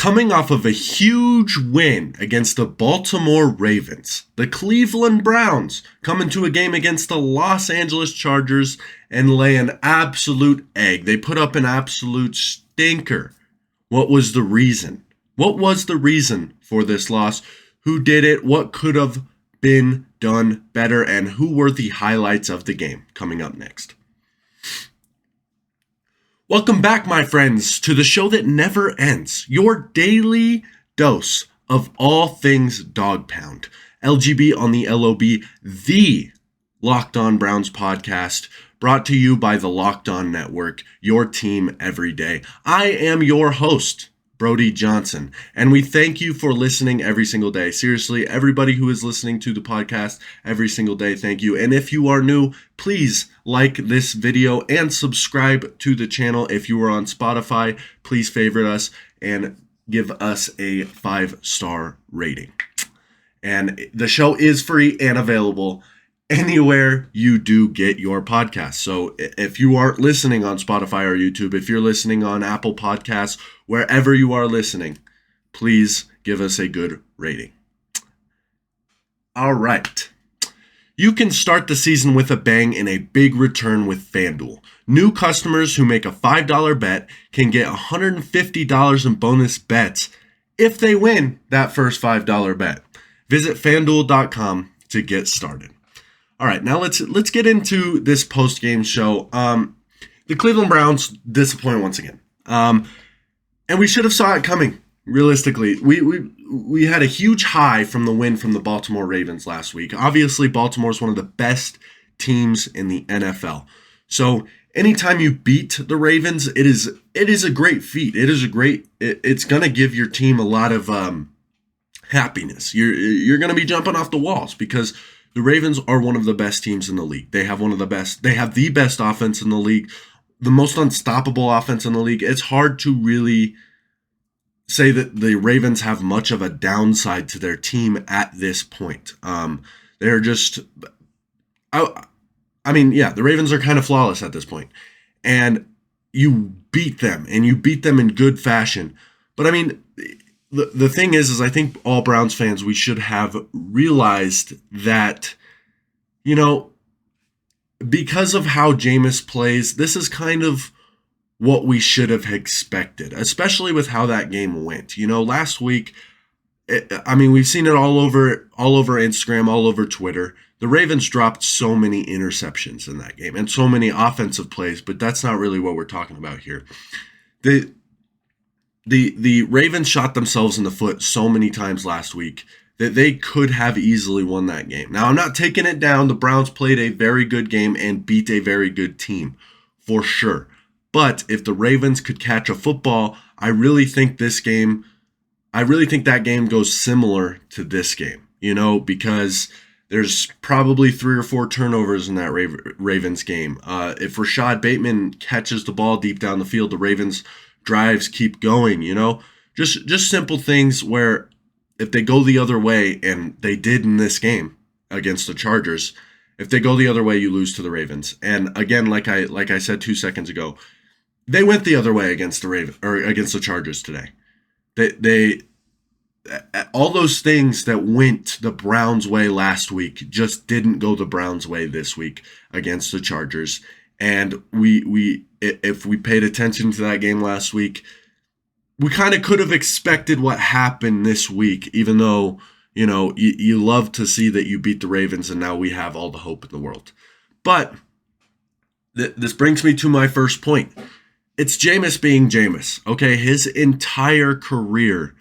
Coming off of a huge win against the Baltimore Ravens, the Cleveland Browns come into a game against the Los Angeles Chargers and lay an absolute egg. They put up an absolute stinker. What was the reason? What was the reason for this loss? Who did it? What could have been done better? And who were the highlights of the game? Coming up next. Welcome back, my friends, to the show that never ends. Your daily dose of all things Dog Pound. LGB on the LOB, the Locked On Browns podcast, brought to you by the Locked On Network, your team every day. I am your host, Brody Johnson, and we thank you for listening every single day. Seriously, everybody who is listening to the podcast every single day, thank you. And if you are new, please like this video and subscribe to the channel. If you are on Spotify, please favorite us and give us a 5-star rating. And the show is free and available anywhere you do get your podcast. So if you aren't listening on Spotify or YouTube, if you're listening on Apple Podcasts, wherever you are listening, please give us a good rating. All right. You can start the season with a bang in a big return with FanDuel. New customers who make a $5 bet can get $150 in bonus bets if they win that first $5 bet. Visit FanDuel.com to get started. All right, now let's get into this post-game show. The Cleveland Browns disappoint once again. And we should have saw it coming, realistically. We had a huge high from the win from the Baltimore Ravens last week. Obviously, Baltimore is one of the best teams in the NFL. So anytime you beat the Ravens, it is a great feat. It's going to give your team a lot of happiness. You're going to be jumping off the walls because the Ravens are one of the best teams in the league. They have the best offense in the league, the most unstoppable offense in the league. It's hard to really say that the Ravens have much of a downside to their team at this point. They're just, the Ravens are kind of flawless at this point. And you beat them, and you beat them in good fashion. But I mean, the thing is I think all Browns fans, we should have realized that, because of how Jameis plays, this is kind of what we should have expected, especially with how that game went. Last week, we've seen it all over Instagram, all over Twitter. The Ravens dropped so many interceptions in that game and so many offensive plays, but that's not really what we're talking about here. The Ravens shot themselves in the foot so many times last week that they could have easily won that game. Now, I'm not taking it down. The Browns played a very good game and beat a very good team, for sure. But if the Ravens could catch a football, I really think that game goes similar to this game, because there's probably 3 or 4 turnovers in that Ravens game. If Rashad Bateman catches the ball deep down the field, the Ravens drives keep going, just simple things where if they go the other way, and they did in this game against the Chargers, if they go the other way, you lose to the Ravens. And again, like I said 2 seconds ago, they went the other way against the Chargers today. They all those things that went the Browns' way last week just didn't go the Browns' way this week against the Chargers. And if we paid attention to that game last week, we kind of could have expected what happened this week, even though, you love to see that you beat the Ravens and now we have all the hope in the world. But this brings me to my first point. It's Jameis being Jameis, okay? His entire career,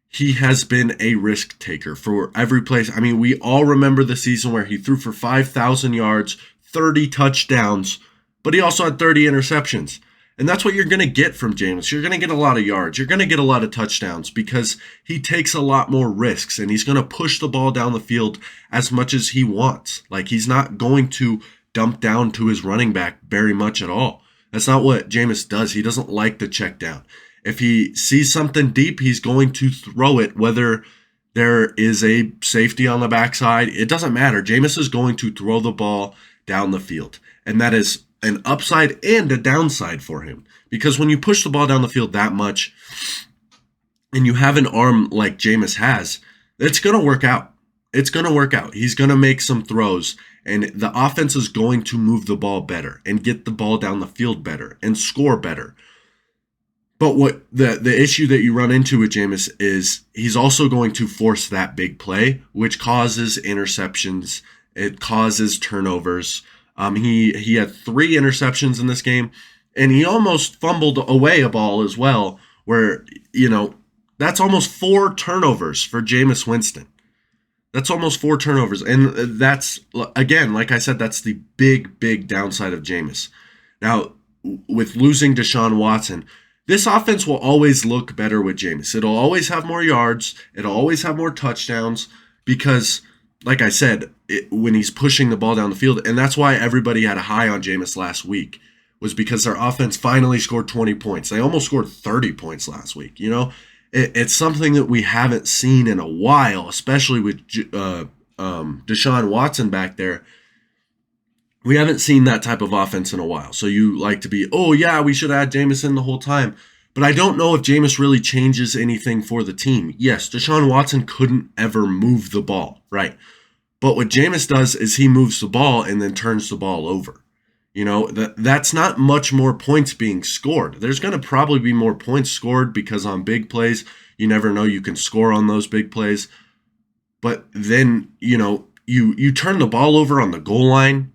he has been a risk taker for every place. I mean, we all remember the season where he threw for 5,000 yards, 30 touchdowns, but he also had 30 interceptions. And that's what you're going to get from Jameis. You're going to get a lot of yards. You're going to get a lot of touchdowns because he takes a lot more risks, and he's going to push the ball down the field as much as he wants. Like, he's not going to dump down to his running back very much at all. That's not what Jameis does. He doesn't like to check down. If he sees something deep, he's going to throw it, whether there is a safety on the backside. It doesn't matter. Jameis is going to throw the ball down the field. And that is an upside and a downside for him. Because when you push the ball down the field that much, and you have an arm like Jameis has, it's going to work out. It's going to work out. He's going to make some throws, and the offense is going to move the ball better and get the ball down the field better and score better. But what the issue that you run into with Jameis is he's also going to force that big play, which causes interceptions. It causes turnovers. He had 3 interceptions in this game, and he almost fumbled away a ball as well, where, that's almost 4 turnovers for Jameis Winston. That's almost 4 turnovers. And that's, again, like I said, that's the big, big downside of Jameis. Now, with losing Deshaun Watson, this offense will always look better with Jameis. It'll always have more yards. It'll always have more touchdowns because, like I said, when he's pushing the ball down the field, and that's why everybody had a high on Jameis last week, was because their offense finally scored 20 points. They almost scored 30 points last week. It's something that we haven't seen in a while, especially with Deshaun Watson back there. We haven't seen that type of offense in a while. So you like to be, oh yeah, we should have had Jameis in the whole time. But I don't know if Jameis really changes anything for the team. Yes, Deshaun Watson couldn't ever move the ball, right? But what Jameis does is he moves the ball and then turns the ball over. That's not much more points being scored. There's going to probably be more points scored because on big plays, you never know, you can score on those big plays. But then, you turn the ball over on the goal line,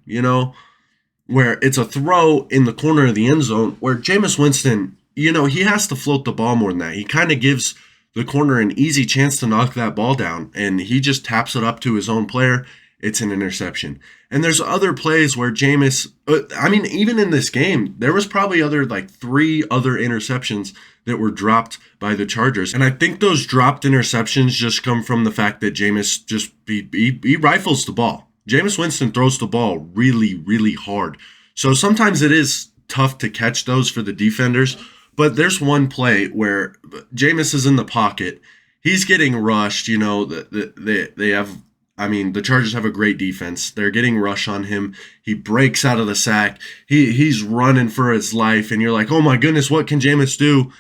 where it's a throw in the corner of the end zone where Jameis Winston, he has to float the ball more than that. He kind of gives the corner an easy chance to knock that ball down, and he just taps it up to his own player. It's an interception. And there's other plays where Jameis, even in this game, there was probably 3 other interceptions that were dropped by the Chargers. And I think those dropped interceptions just come from the fact that Jameis just, he rifles the ball. Jameis Winston throws the ball really, really hard. So sometimes it is tough to catch those for the defenders. But there's one play where Jameis is in the pocket. He's getting rushed. They have, the Chargers have a great defense. They're getting rush on him. He breaks out of the sack. He's running for his life. And you're like, oh my goodness, what can Jameis do?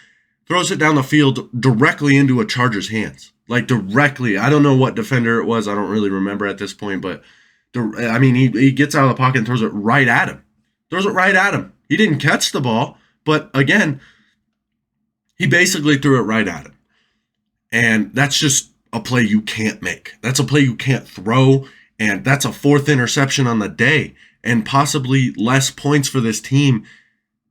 Throws it down the field directly into a Charger's hands. Like directly. I don't know what defender it was. I don't really remember at this point. But, he gets out of the pocket and throws it right at him. He didn't catch the ball. But again, he basically threw it right at him. And that's just a play you can't make. That's a play you can't throw. And that's a 4th interception on the day. And possibly less points for this team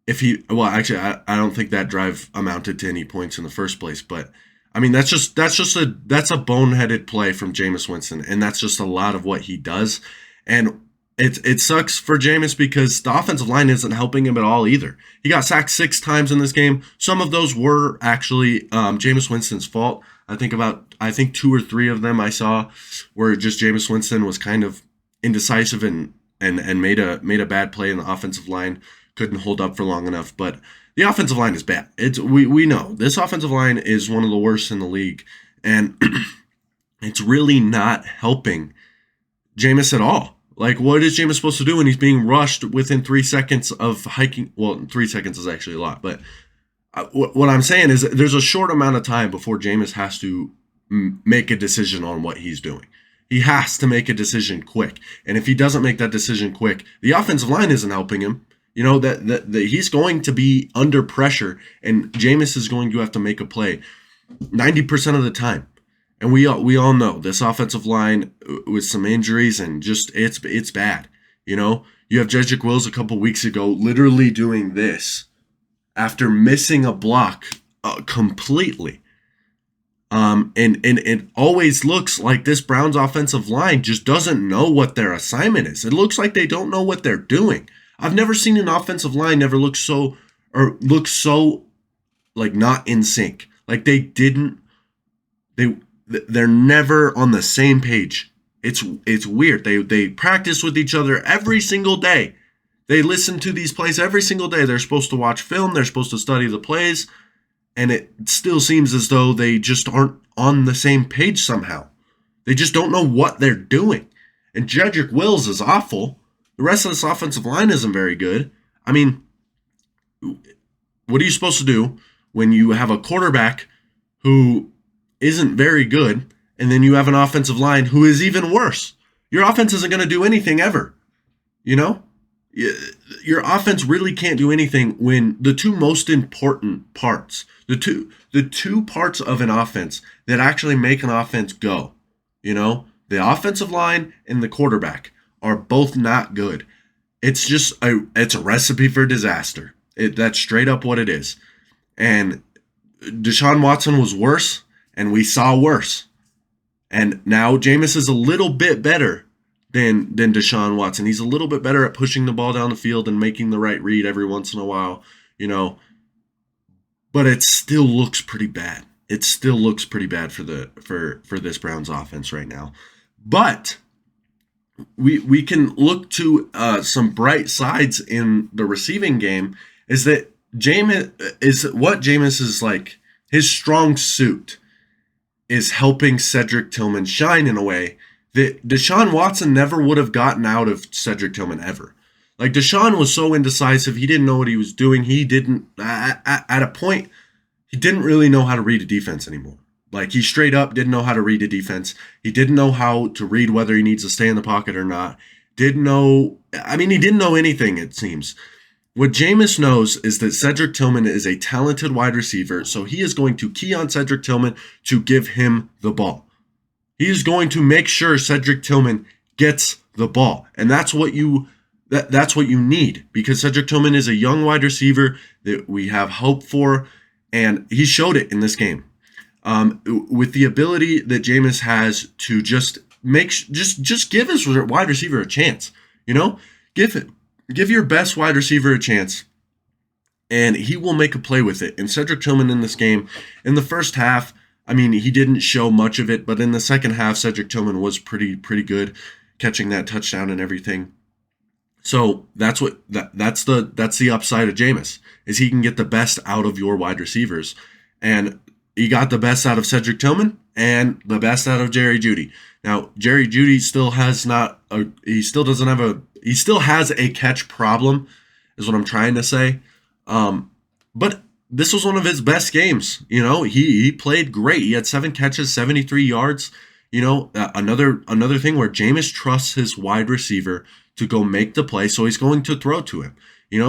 I don't think that drive amounted to any points in the first place. But that's a boneheaded play from Jameis Winston. And that's just a lot of what he does. And it sucks for Jameis because the offensive line isn't helping him at all either. He got sacked 6 times in this game. Some of those were actually Jameis Winston's fault. I think 2 or 3 of them I saw where just Jameis Winston was kind of indecisive and made a bad play, and the offensive line couldn't hold up for long enough. But the offensive line is bad. We know this offensive line is one of the worst in the league, and it's really not helping Jameis at all. Like, what is Jameis supposed to do when he's being rushed within 3 seconds of hiking? Well, 3 seconds is actually a lot, but what I'm saying is there's a short amount of time before Jameis has to make a decision on what he's doing. He has to make a decision quick. And if he doesn't make that decision quick, the offensive line isn't helping him. That he's going to be under pressure, and Jameis is going to have to make a play 90% of the time. And we all know this offensive line with some injuries and just it's bad. You have Jedrick Wills a couple weeks ago literally doing this after missing a block completely. And it always looks like this Browns offensive line just doesn't know what their assignment is. It looks like they don't know what they're doing. I've never seen an offensive line ever look so like not in sync. Like they're never on the same page. It's weird. They practice with each other every single day. They listen to these plays every single day. They're supposed to watch film. They're supposed to study the plays. And it still seems as though they just aren't on the same page somehow. They just don't know what they're doing. And Jedrick Wills is awful. The rest of this offensive line isn't very good. I mean, what are you supposed to do when you have a quarterback who isn't very good, and then you have an offensive line who is even worse. Your offense isn't going to do anything ever. You know, your offense really can't do anything when the two most important parts, the two parts of an offense that actually make an offense go, the offensive line and the quarterback are both not good. It's a recipe for disaster. That's straight up what it is. And Deshaun Watson was worse, and we saw worse. And now Jameis is a little bit better than Deshaun Watson. He's a little bit better at pushing the ball down the field and making the right read every once in a while, but it still looks pretty bad. It still looks pretty bad for this Browns offense right now. But we can look to some bright sides in the receiving game. Is that Jameis is like, his strong suit is helping Cedric Tillman shine in a way that Deshaun Watson never would have gotten out of Cedric Tillman ever. Like, Deshaun was so indecisive, he didn't know what he was doing. He didn't, at a point, he didn't really know how to read a defense anymore. Like, he straight up didn't know how to read a defense. He didn't know how to read whether he needs to stay in the pocket or not. He didn't know anything, it seems. What Jameis knows is that Cedric Tillman is a talented wide receiver, so he is going to key on Cedric Tillman to give him the ball. He is going to make sure Cedric Tillman gets the ball, and that's what you need, because Cedric Tillman is a young wide receiver that we have hope for, and he showed it in this game. With the ability that Jameis has to just give his wide receiver a chance, give your best wide receiver a chance, and he will make a play with it. And Cedric Tillman in this game, in the first half, he didn't show much of it, but in the second half, Cedric Tillman was pretty good, catching that touchdown and everything. So that's the upside of Jameis, is he can get the best out of your wide receivers, and he got the best out of Cedric Tillman and the best out of Jerry Jeudy. Now, Jerry Jeudy still has a catch problem, is what I'm trying to say. But this was one of his best games. He played great. He had 7 catches, 73 yards. Another thing where Jameis trusts his wide receiver to go make the play, so he's going to throw to him.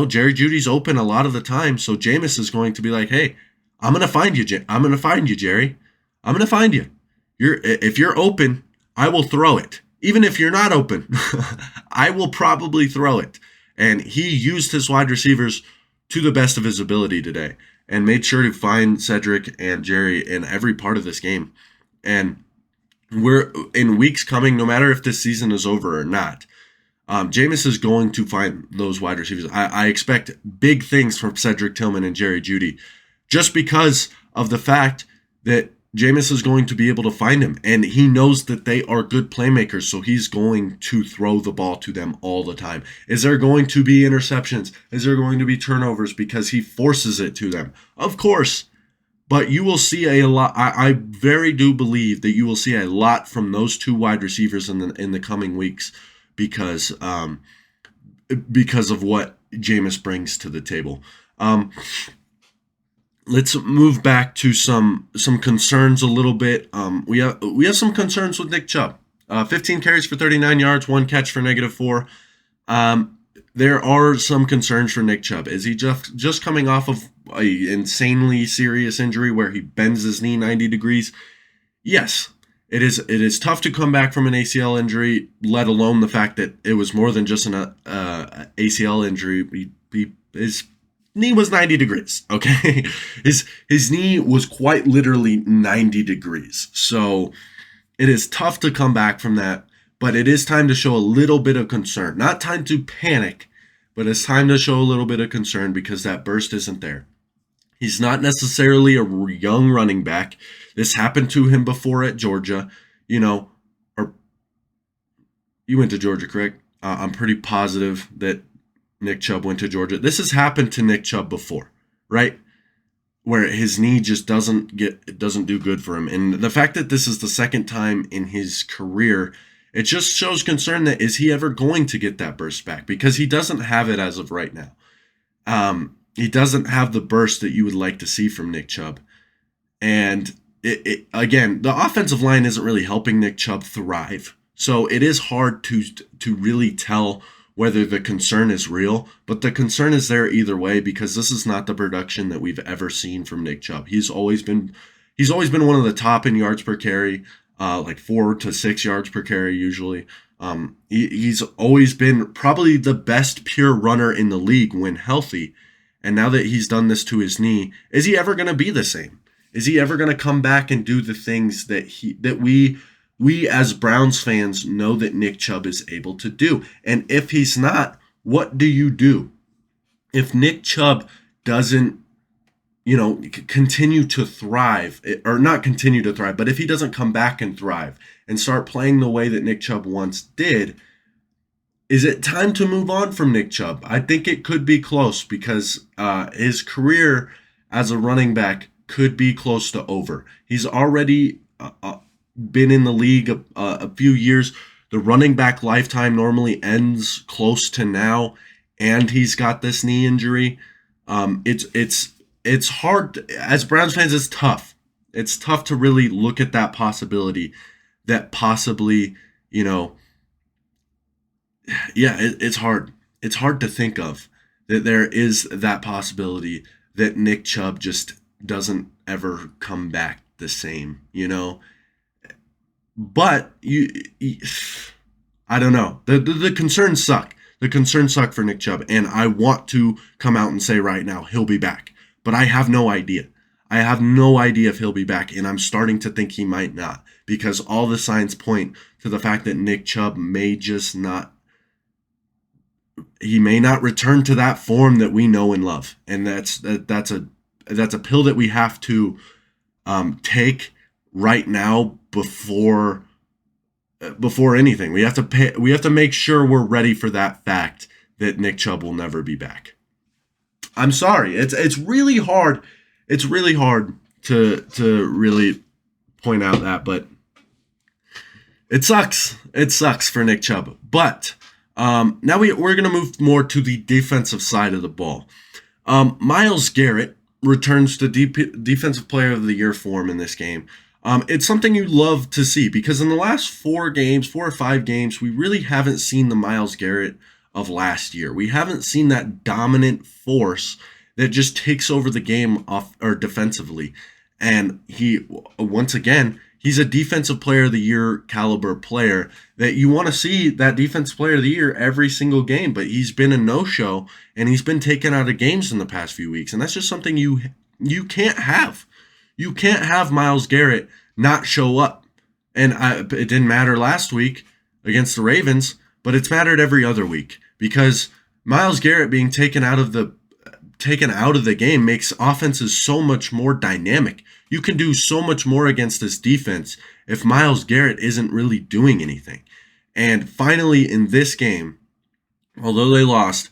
Jerry Jeudy's open a lot of the time, so Jameis is going to be like, hey, I'm going to find you, Jerry. I'm going to find you. If you're open, I will throw it. Even if you're not open, I will probably throw it. And he used his wide receivers to the best of his ability today, and made sure to find Cedric and Jerry in every part of this game. And we're in weeks coming, no matter if this season is over or not, Jameis is going to find those wide receivers. I expect big things from Cedric Tillman and Jerry Jeudy, just because of the fact that Jameis is going to be able to find him, and he knows that they are good playmakers, so he's going to throw the ball to them all the time. Is there going to be interceptions? Is there going to be turnovers because he forces it to them? Of course, but you will see a lot. I very do believe that you will see a lot from those two wide receivers in the coming weeks, because of what Jameis brings to the table. Let's move back to some concerns a little bit. We have some concerns with Nick Chubb. 15 carries for 39 yards, 1 catch for -4. There are some concerns for Nick Chubb. Is he just coming off of an insanely serious injury where he bends his knee 90 degrees? Yes. It is tough to come back from an ACL injury, let alone the fact that it was more than just an ACL injury. His knee was 90 degrees, okay? His knee was quite literally 90 degrees. So it is tough to come back from that, but it is time to show a little bit of concern. Not time to panic, but it's time to show a little bit of concern, because that burst isn't there. He's not necessarily a young running back. This happened to him before at Georgia, or you went to Georgia, correct? I'm pretty positive that Nick Chubb went to Georgia. This has happened to Nick Chubb before, right? Where his knee just doesn't do good for him. And the fact that this is the second time in his career, it just shows concern that, is he ever going to get that burst back? Because he doesn't have it as of right now. He doesn't have the burst that you would like to see from Nick Chubb. And again, the offensive line isn't really helping Nick Chubb thrive. So it is hard to really tell whether the concern is real, but the concern is there either way because this is not the production that we've ever seen from Nick Chubb. He's always been one of the top in yards per carry, like 4 to 6 yards per carry usually. He's always been probably the best pure runner in the league when healthy. And now that he's done this to his knee, is he ever going to be the same? Is he ever going to come back and do the things that we as Browns fans know that Nick Chubb is able to do? And if he's not, what do you do? If Nick Chubb doesn't, continue to thrive, or not continue to thrive, but if he doesn't come back and thrive and start playing the way that Nick Chubb once did, is it time to move on from Nick Chubb? I think it could be close because his career as a running back could be close to over. He's already been in the league a few years. The running back lifetime normally ends close to now, and he's got this knee injury. It's hard as Browns fans. It's tough. It's tough to really look at that possibility that possibly, it's hard. It's hard to think of that there is that possibility that Nick Chubb just doesn't ever come back the same. But I don't know. The concerns suck. The concerns suck for Nick Chubb, and I want to come out and say right now he'll be back, but I have no idea. I have no idea if he'll be back, and I'm starting to think he might not because all the signs point to the fact that Nick Chubb may just not. He may not return to that form that we know and love, and that's a pill that we have to take right now before anything. We have to make sure we're ready for that fact that Nick Chubb will never be back. I'm sorry. It's really hard. It's really hard to really point out that, but it sucks. It sucks for Nick Chubb. But now we're going to move more to the defensive side of the ball. Myles Garrett returns to Defensive Player of the Year form in this game. It's something you love to see because in the last 4 or 5 games, we really haven't seen the Myles Garrett of last year. We haven't seen that dominant force that just takes over the game off or defensively. And once again, he's a Defensive Player of the Year caliber player that you want to see that Defensive Player of the Year every single game. But he's been a no-show and he's been taken out of games in the past few weeks. And that's just something you can't have. You can't have Myles Garrett not show up. And it didn't matter last week against the Ravens, but it's mattered every other week because Myles Garrett being taken out of the game makes offenses so much more dynamic. You can do so much more against this defense if Myles Garrett isn't really doing anything. And finally in this game, although they lost,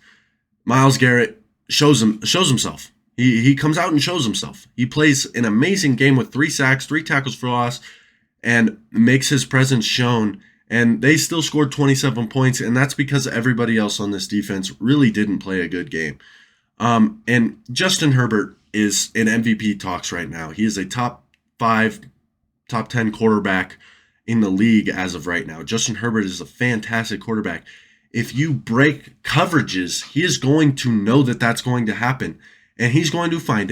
Myles Garrett shows himself. He comes out and shows himself. He plays an amazing game with 3 sacks, 3 tackles for loss, and makes his presence shown. And they still scored 27 points, and that's because everybody else on this defense really didn't play a good game. And Justin Herbert is in MVP talks right now. He is a top 5, top 10 quarterback in the league as of right now. Justin Herbert is a fantastic quarterback. If you break coverages, he is going to know that that's going to happen. And he's going to find